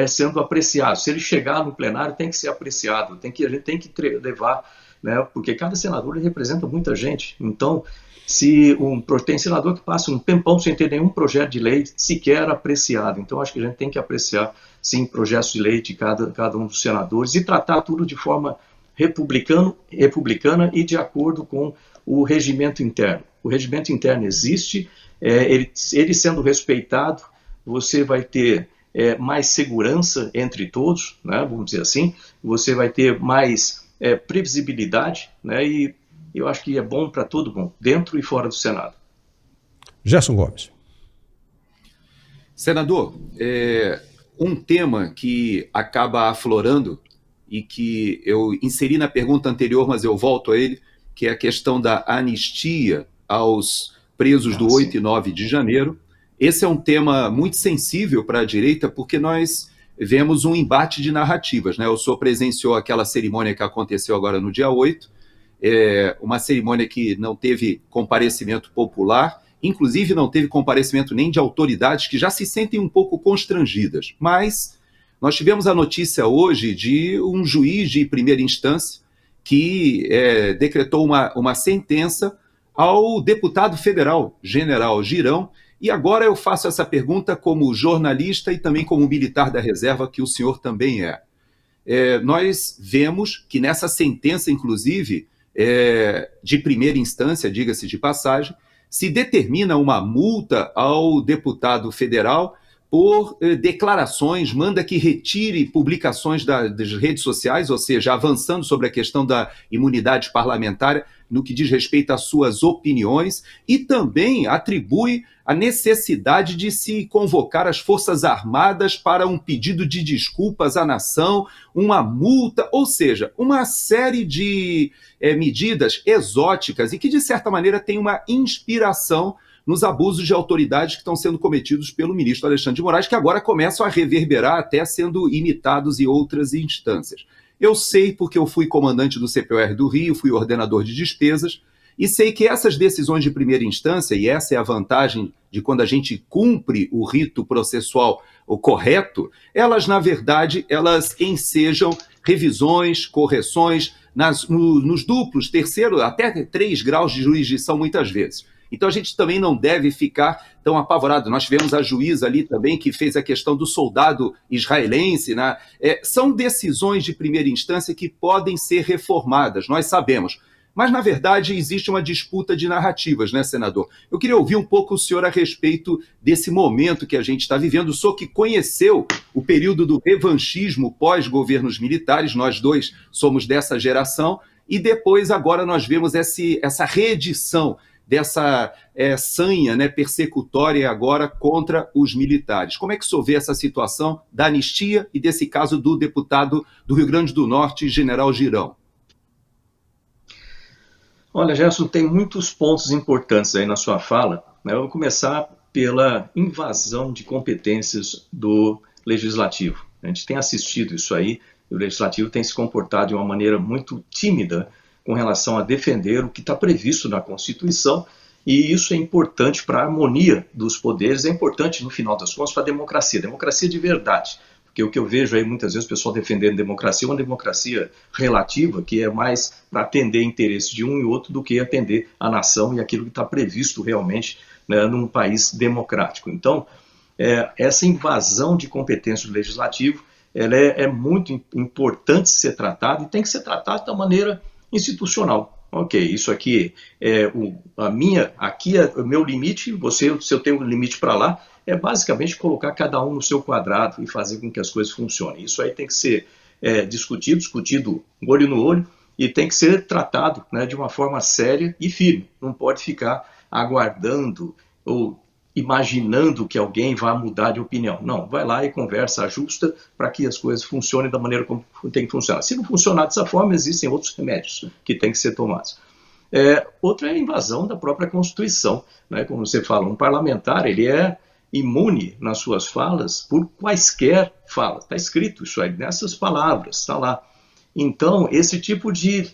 sendo apreciado. Se ele chegar no plenário, tem que ser apreciado, a gente tem que levar, né, porque cada senador representa muita gente. Então, se tem senador que passa um tempão sem ter nenhum projeto de lei sequer apreciado. Então, acho que a gente tem que apreciar, sim, projetos de lei de cada um dos senadores e tratar tudo de forma republicana e de acordo com o regimento interno. O regimento interno existe, ele sendo respeitado, você vai ter mais segurança entre todos, né, vamos dizer assim, você vai ter mais previsibilidade, né, e eu acho que é bom para todo mundo, dentro e fora do Senado. Gerson Gomes. Senador, um tema que acaba aflorando e que eu inseri na pergunta anterior, mas eu volto a ele, que é a questão da anistia aos presos do 8 e 9 de janeiro. Esse é um tema muito sensível para a direita, porque nós vemos um embate de narrativas, né? O senhor presenciou aquela cerimônia que aconteceu agora no dia 8, uma cerimônia que não teve comparecimento popular, inclusive não teve comparecimento nem de autoridades que já se sentem um pouco constrangidas. Mas nós tivemos a notícia hoje de um juiz de primeira instância que decretou uma sentença ao deputado federal, general Girão, e agora eu faço essa pergunta como jornalista e também como militar da reserva, que o senhor também é. Nós vemos que nessa sentença, inclusive, de primeira instância, diga-se de passagem, se determina uma multa ao deputado federal por declarações, manda que retire publicações das redes sociais, ou seja, avançando sobre a questão da imunidade parlamentar no que diz respeito às suas opiniões, e também atribui a necessidade de se convocar as Forças Armadas para um pedido de desculpas à nação, uma multa, ou seja, uma série de medidas exóticas e que, de certa maneira, tem uma inspiração nos abusos de autoridade que estão sendo cometidos pelo ministro Alexandre de Moraes, que agora começam a reverberar, até sendo imitados em outras instâncias. Eu sei porque eu fui comandante do CPOR do Rio, fui ordenador de despesas, e sei que essas decisões de primeira instância, e essa é a vantagem de quando a gente cumpre o rito processual correto, elas, na verdade, elas ensejam revisões, correções, nos duplos, terceiro, até 3 graus de jurisdição muitas vezes. Então a gente também não deve ficar tão apavorado. Nós tivemos a juíza ali também que fez a questão do soldado israelense, né? São decisões de primeira instância que podem ser reformadas, nós sabemos. Mas, na verdade, existe uma disputa de narrativas, né, senador? Eu queria ouvir um pouco o senhor a respeito desse momento que a gente está vivendo. O senhor que conheceu o período do revanchismo pós-governos militares, nós dois somos dessa geração, e depois agora nós vemos essa reedição dessa sanha, né, persecutória agora contra os militares. Como é que o senhor vê essa situação da anistia e desse caso do deputado do Rio Grande do Norte, general Girão? Olha, Gerson, tem muitos pontos importantes aí na sua fala, né? Eu vou começar pela invasão de competências do Legislativo. A gente tem assistido isso aí, e o Legislativo tem se comportado de uma maneira muito tímida com relação a defender o que está previsto na Constituição, e isso é importante para a harmonia dos poderes, é importante, no final das contas, para a democracia de verdade. Porque o que eu vejo aí muitas vezes o pessoal defendendo democracia, uma democracia relativa, que é mais para atender interesses de um e outro do que atender a nação e aquilo que está previsto realmente, né, num país democrático. Então, essa invasão de competência do Legislativo, ela é muito importante ser tratada e tem que ser tratada da maneira institucional. Ok, isso aqui é o meu limite, se eu tenho um limite para lá, é basicamente colocar cada um no seu quadrado e fazer com que as coisas funcionem. Isso aí tem que ser discutido olho no olho e tem que ser tratado, né, de uma forma séria e firme. Não pode ficar aguardando ou imaginando que alguém vai mudar de opinião. Não, vai lá e conversa, ajusta para que as coisas funcionem da maneira como tem que funcionar. Se não funcionar dessa forma, existem outros remédios que têm que ser tomados. Outra é a invasão da própria Constituição, né? Como você fala, um parlamentar, ele é imune nas suas falas por quaisquer falas. Está escrito isso aí, nessas palavras, está lá. Então, esse tipo de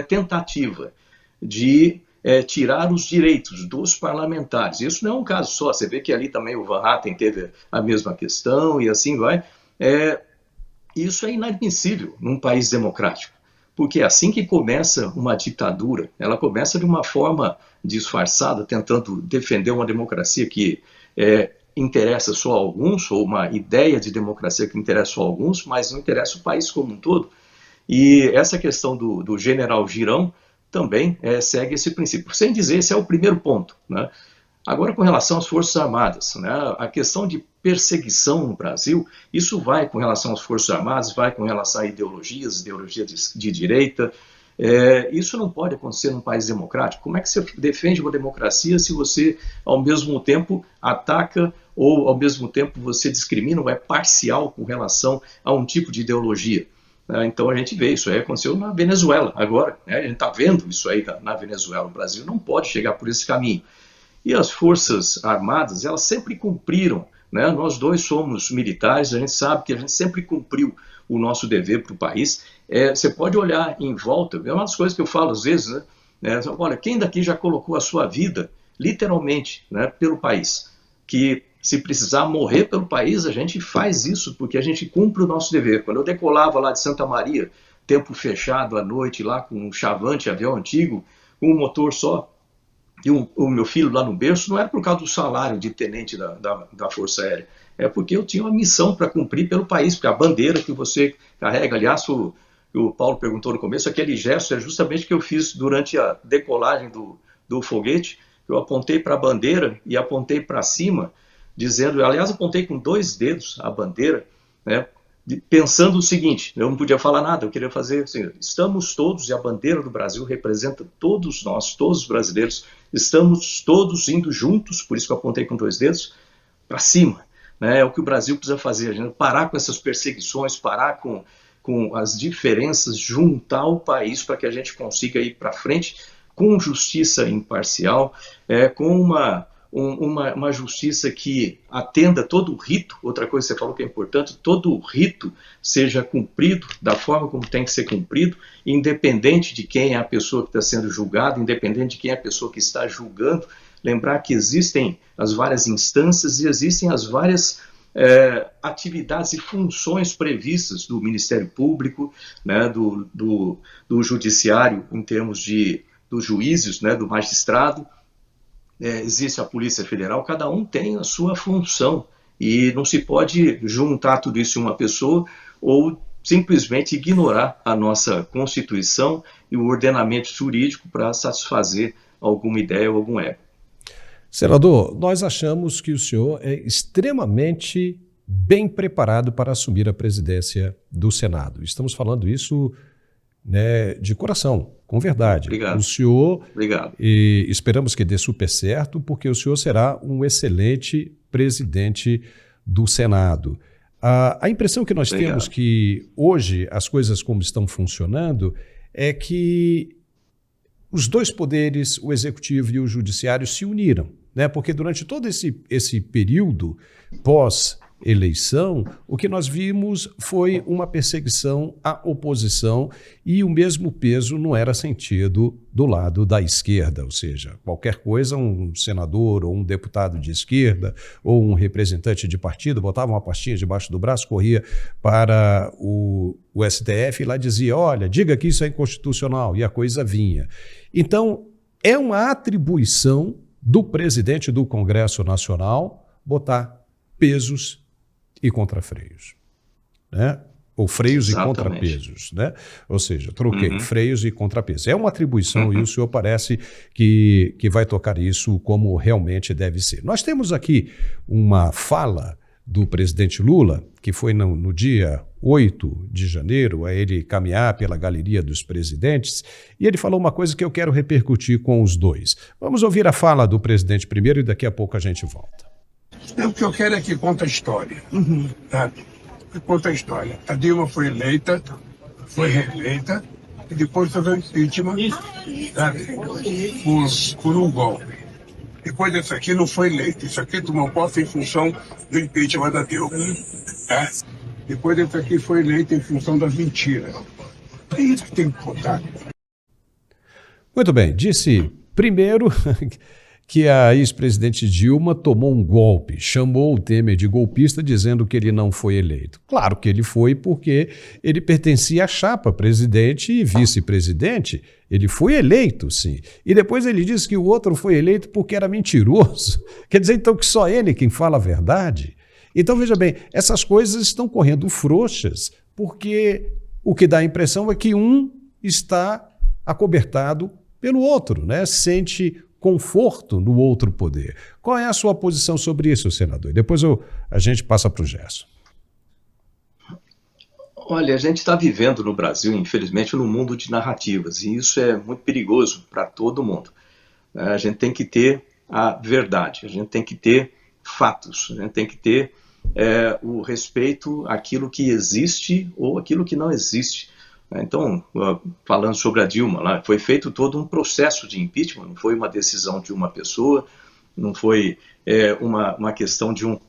tentativa de tirar os direitos dos parlamentares, isso não é um caso só, você vê que ali também o Van Hatten teve a mesma questão e assim vai, isso é inadmissível num país democrático, porque é assim que começa uma ditadura, ela começa de uma forma disfarçada, tentando defender uma democracia que interessa só a alguns, ou uma ideia de democracia que interessa só a alguns, mas não interessa o país como um todo. E essa questão do general Girão também segue esse princípio. Sem dizer, esse é o primeiro ponto, né? Agora, com relação às Forças Armadas, né, a questão de perseguição no Brasil, isso vai com relação às Forças Armadas, vai com relação a ideologias de direita. Isso não pode acontecer num país democrático. Como é que você defende uma democracia se você, ao mesmo tempo, ataca ou, ao mesmo tempo, você discrimina ou é parcial com relação a um tipo de ideologia? Então a gente vê isso aí aconteceu na Venezuela agora, né? A gente está vendo isso aí na Venezuela. O Brasil não pode chegar por esse caminho. E as Forças Armadas, elas sempre cumpriram, né? Nós dois somos militares, a gente sabe que a gente sempre cumpriu o nosso dever para o país. Você pode olhar em volta, é uma das coisas que eu falo às vezes, né? Olha, quem daqui já colocou a sua vida, literalmente, né, pelo país? Que se precisar morrer pelo país, a gente faz isso, porque a gente cumpre o nosso dever. Quando eu decolava lá de Santa Maria, tempo fechado à noite, lá com um Chavante, avião antigo, com um motor só, e o meu filho lá no berço, não era por causa do salário de tenente da Força Aérea, é porque eu tinha uma missão para cumprir pelo país, porque a bandeira que você carrega, aliás, o Paulo perguntou no começo, aquele gesto é justamente o que eu fiz durante a decolagem do foguete. Eu apontei para a bandeira e apontei para cima, dizendo, aliás, apontei com 2 dedos a bandeira, né, pensando o seguinte, eu não podia falar nada, eu queria fazer assim, estamos todos, e a bandeira do Brasil representa todos nós, todos os brasileiros, estamos todos indo juntos, por isso que eu apontei com 2 dedos, para cima, né, é o que o Brasil precisa fazer, a gente parar com essas perseguições, parar com as diferenças, juntar o país para que a gente consiga ir para frente com justiça imparcial, com uma justiça que atenda todo o rito. Outra coisa que você falou que é importante, todo o rito seja cumprido da forma como tem que ser cumprido, independente de quem é a pessoa que está sendo julgada, independente de quem é a pessoa que está julgando. Lembrar que existem as várias instâncias e existem as várias atividades e funções previstas do Ministério Público, né, do Judiciário, em termos dos juízes, né, do magistrado. Existe a Polícia Federal, cada um tem a sua função e não se pode juntar tudo isso em uma pessoa ou simplesmente ignorar a nossa Constituição e o ordenamento jurídico para satisfazer alguma ideia ou algum ego. Senador, nós achamos que o senhor é extremamente bem preparado para assumir a presidência do Senado. Estamos falando isso, né, de coração, com verdade. Obrigado. O senhor, Obrigado. E esperamos que dê super certo, porque o senhor será um excelente presidente do Senado. A impressão que nós temos que hoje as coisas como estão funcionando é que os 2 poderes, o executivo e o judiciário, se uniram, né? Porque durante todo esse período pós eleição, o que nós vimos foi uma perseguição à oposição e o mesmo peso não era sentido do lado da esquerda, ou seja, qualquer coisa, um senador ou um deputado de esquerda ou um representante de partido botava uma pastinha debaixo do braço, corria para o STF e lá dizia, olha, diga que isso é inconstitucional, e a coisa vinha. Então, é uma atribuição do presidente do Congresso Nacional botar pesos e contrafreios, né? Ou freios Exatamente. e contrapesos, né? Ou seja, troquei freios e contrapesos. É uma atribuição e o senhor parece que vai tocar isso como realmente deve ser. Nós temos aqui uma fala do presidente Lula, que foi no dia 8 de janeiro, a ele caminhar pela galeria dos presidentes, e ele falou uma coisa que eu quero repercutir com os dois. Vamos ouvir a fala do presidente primeiro e daqui a pouco a gente volta. O que eu quero é que conta a história. Tá? Que conta a história. A Dilma foi eleita, foi reeleita, e depois teve o impeachment, tá? por um golpe. Depois desse aqui não foi eleito. Isso aqui tomou posse em função do impeachment da Dilma. Tá? Depois desse aqui foi eleito em função das mentiras. É isso que tem que contar. Muito bem, disse primeiro que a ex-presidente Dilma tomou um golpe, chamou o Temer de golpista dizendo que ele não foi eleito. Claro que ele foi porque ele pertencia à chapa presidente e vice-presidente. Ele foi eleito, sim. E depois ele disse que o outro foi eleito porque era mentiroso. Quer dizer, então, que só ele quem fala a verdade? Então, veja bem, essas coisas estão correndo frouxas porque o que dá a impressão é que um está acobertado pelo outro, né? Sente conforto no outro poder. Qual é a sua posição sobre isso, senador? Depois a gente passa para o Gerson. Olha, a gente está vivendo no Brasil, infelizmente, num mundo de narrativas, e isso é muito perigoso para todo mundo. A gente tem que ter a verdade, a gente tem que ter fatos, a gente tem que ter o respeito àquilo que existe ou aquilo que não existe. Então, falando sobre a Dilma, lá, foi feito todo um processo de impeachment, não foi uma decisão de uma pessoa, não foi uma questão de um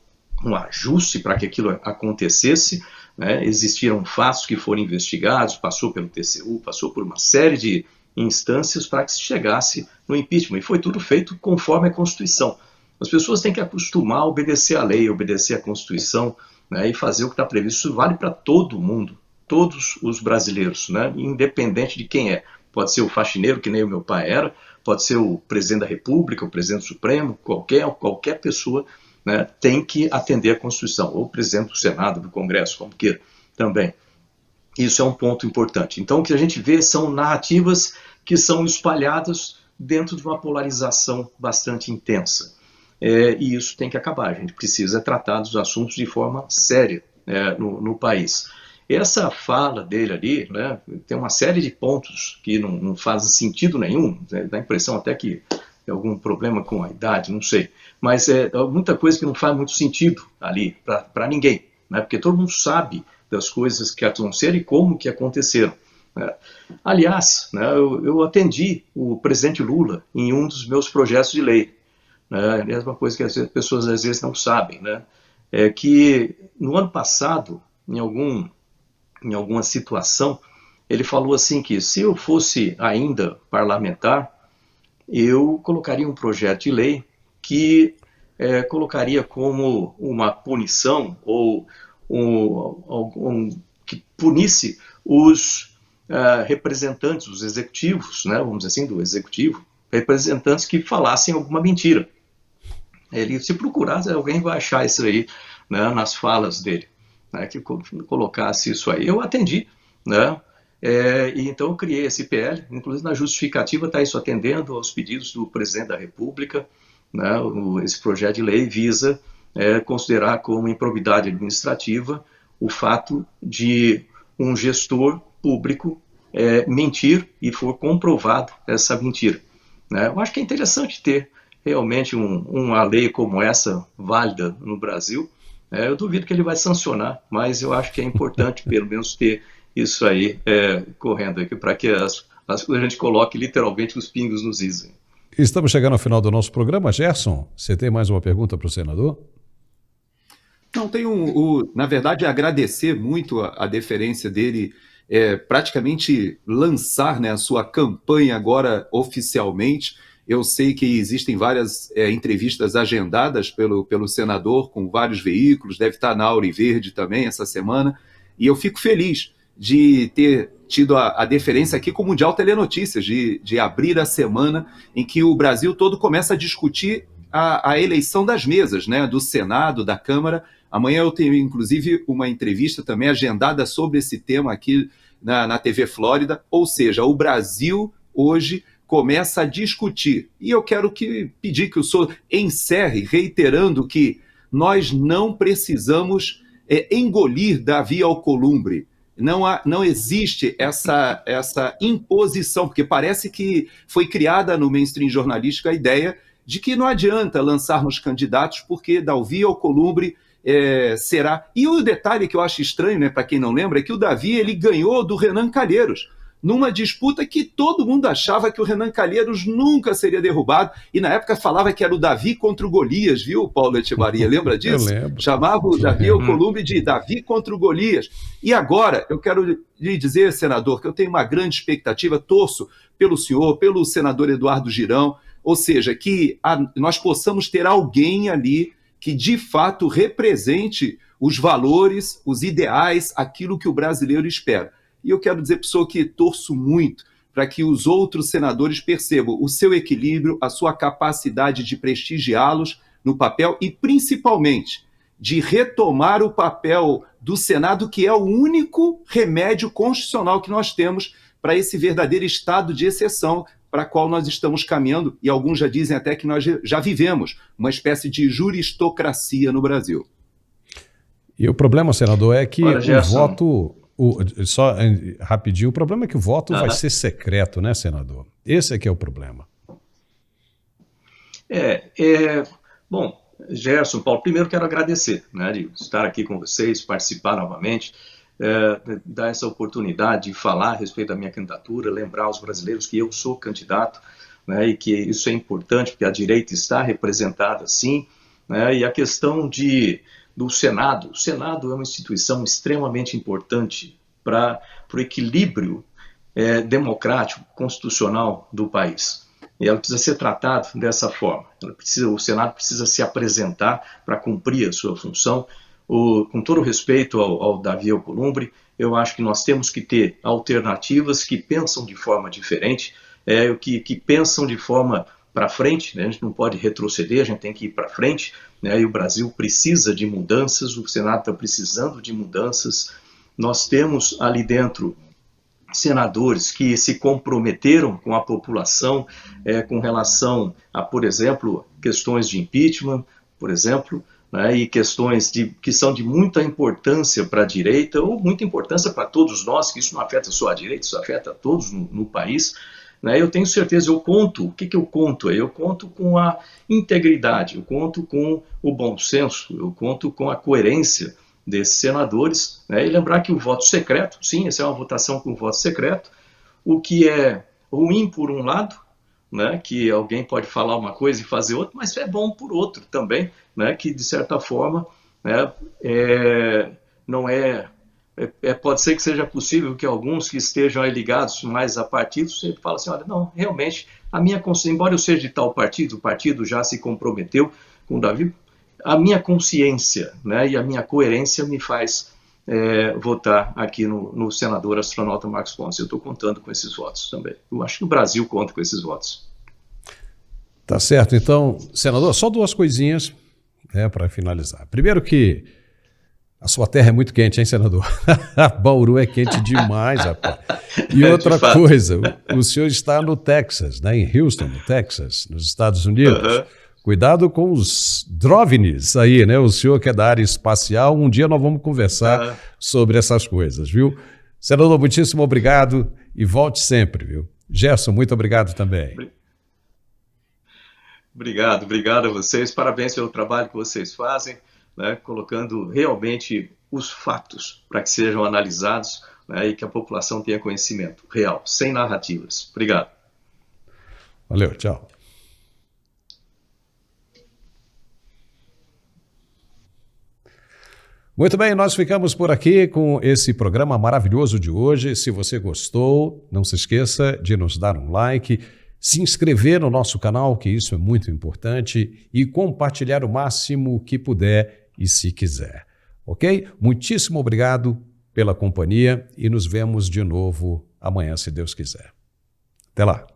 ajuste para que aquilo acontecesse, né? Existiram fatos que foram investigados, passou pelo TCU, passou por uma série de instâncias para que se chegasse no impeachment, e foi tudo feito conforme a Constituição. As pessoas têm que acostumar a obedecer à lei, obedecer à Constituição, né? E fazer o que está previsto. Isso vale para todo mundo. Todos os brasileiros, né? Independente de quem é. Pode ser o faxineiro, que nem o meu pai era, pode ser o presidente da República, o presidente Supremo, qualquer pessoa, né, tem que atender à Constituição, ou o presidente do Senado, do Congresso, como queira, também. Isso é um ponto importante. Então, o que a gente vê são narrativas que são espalhadas dentro de uma polarização bastante intensa. E isso tem que acabar. A gente precisa tratar dos assuntos de forma séria no país. Essa fala dele ali, né, tem uma série de pontos que não fazem sentido nenhum, né, dá a impressão até que tem algum problema com a idade, não sei, mas é muita coisa que não faz muito sentido ali para ninguém, né, porque todo mundo sabe das coisas que aconteceram e como que aconteceram. Né. Aliás, né, eu atendi o presidente Lula em um dos meus projetos de lei, né, é uma coisa que as pessoas às vezes não sabem, né, é que no ano passado, em alguma situação, ele falou assim que se eu fosse ainda parlamentar, eu colocaria um projeto de lei que colocaria como uma punição ou que punisse os representantes, os executivos, né, vamos dizer assim, do executivo, representantes que falassem alguma mentira. Ele, se procurar, alguém vai achar isso aí, né, nas falas dele. Né, que colocasse isso aí. Eu atendi, né? E então eu criei esse PL, inclusive na justificativa está isso atendendo aos pedidos do presidente da República, né? Esse projeto de lei visa considerar como improbidade administrativa o fato de um gestor público mentir e for comprovado essa mentira. Né? Eu acho que é interessante ter realmente uma lei como essa válida no Brasil. Eu duvido que ele vai sancionar, mas eu acho que é importante, pelo menos, ter isso aí correndo aqui, para que a gente coloque literalmente os pingos nos is. Estamos chegando ao final do nosso programa. Gerson, você tem mais uma pergunta para o senador? Não, tem na verdade, agradecer muito a deferência dele, praticamente lançar, né, a sua campanha agora oficialmente. Eu sei que existem várias entrevistas agendadas pelo senador com vários veículos, deve estar na Aura e Verde também essa semana, e eu fico feliz de ter tido a deferência aqui com o Mundial Telenotícias, de abrir a semana em que o Brasil todo começa a discutir a eleição das mesas, né, do Senado, da Câmara. Amanhã eu tenho, inclusive, uma entrevista também agendada sobre esse tema aqui na TV Flórida, ou seja, o Brasil hoje começa a discutir. E eu quero pedir que o senhor encerre reiterando que nós não precisamos engolir Davi Alcolumbre. Não existe essa imposição, porque parece que foi criada no mainstream jornalístico a ideia de que não adianta lançarmos candidatos porque Davi Alcolumbre será... E o detalhe que eu acho estranho, né, para quem não lembra, é que o Davi ele ganhou do Renan Calheiros, numa disputa que todo mundo achava que o Renan Calheiros nunca seria derrubado, e na época falava que era o Davi contra o Golias, viu, Paulo Etchebarria? Lembra disso? Eu lembro. Chamava o Davi Alcolumbre de Davi contra o Golias. E agora, eu quero lhe dizer, senador, que eu tenho uma grande expectativa, torço pelo senhor, pelo senador Eduardo Girão, ou seja, que nós possamos ter alguém ali que de fato represente os valores, os ideais, aquilo que o brasileiro espera. E eu quero dizer para o senhor que torço muito para que os outros senadores percebam o seu equilíbrio, a sua capacidade de prestigiá-los no papel e, principalmente, de retomar o papel do Senado, que é o único remédio constitucional que nós temos para esse verdadeiro estado de exceção para qual nós estamos caminhando, e alguns já dizem até que nós já vivemos uma espécie de juristocracia no Brasil. E o problema, senador, é que Olha, o Gerson, voto... só rapidinho, o problema é que o voto vai ser secreto, né, senador? Esse é que é o problema. Bom, Gerson, Paulo, primeiro quero agradecer, né, de estar aqui com vocês, participar novamente, dar essa oportunidade de falar a respeito da minha candidatura, lembrar aos brasileiros que eu sou candidato, né, e que isso é importante, porque a direita está representada sim, né, e a questão do Senado. O Senado é uma instituição extremamente importante para o equilíbrio democrático, constitucional do país. E ela precisa ser tratada dessa forma. O Senado precisa se apresentar para cumprir a sua função. Com todo respeito ao Davi Alcolumbre, eu acho que nós temos que ter alternativas que pensam de forma diferente, que pensam de forma para frente, né? A gente não pode retroceder, a gente tem que ir para frente, né? E o Brasil precisa de mudanças, o Senado está precisando de mudanças. Nós temos ali dentro senadores que se comprometeram com a população com relação a, por exemplo, questões de impeachment, por exemplo, né? E questões que são de muita importância para a direita ou muita importância para todos nós, que isso não afeta só a direita, isso afeta a todos no país. Eu tenho certeza, o que eu conto? Eu conto com a integridade, eu conto com o bom senso, eu conto com a coerência desses senadores, né? E lembrar que o voto secreto, sim, essa é uma votação com voto secreto, o que é ruim por um lado, né? Que alguém pode falar uma coisa e fazer outra, mas é bom por outro também, né? Que de certa forma, né, não pode ser que seja possível que alguns que estejam aí ligados mais a partidos sempre falem assim, olha, não, realmente, a minha consciência, embora eu seja de tal partido, o partido já se comprometeu com o Davi, a minha consciência, né, e a minha coerência me faz votar aqui no senador astronauta Marcos Pontes. Eu estou contando com esses votos também. Eu acho que o Brasil conta com esses votos. Tá certo. Então, senador, só duas coisinhas para finalizar. Primeiro que a sua terra é muito quente, hein, senador? Bauru é quente demais, rapaz. E outra coisa, o senhor está no Texas, né, em Houston, no Texas, nos Estados Unidos. Cuidado com os DROVNIs aí, né? O senhor que é da área espacial, um dia nós vamos conversar sobre essas coisas, viu? Senador, muitíssimo obrigado e volte sempre, viu? Gerson, muito obrigado também. Obrigado a vocês. Parabéns pelo trabalho que vocês fazem, né, colocando realmente os fatos para que sejam analisados, né, e que a população tenha conhecimento real, sem narrativas. Obrigado. Valeu, tchau. Muito bem, nós ficamos por aqui com esse programa maravilhoso de hoje. Se você gostou, não se esqueça de nos dar um like, se inscrever no nosso canal, que isso é muito importante, e compartilhar o máximo que puder e se quiser. Ok? Muitíssimo obrigado pela companhia e nos vemos de novo amanhã, se Deus quiser. Até lá.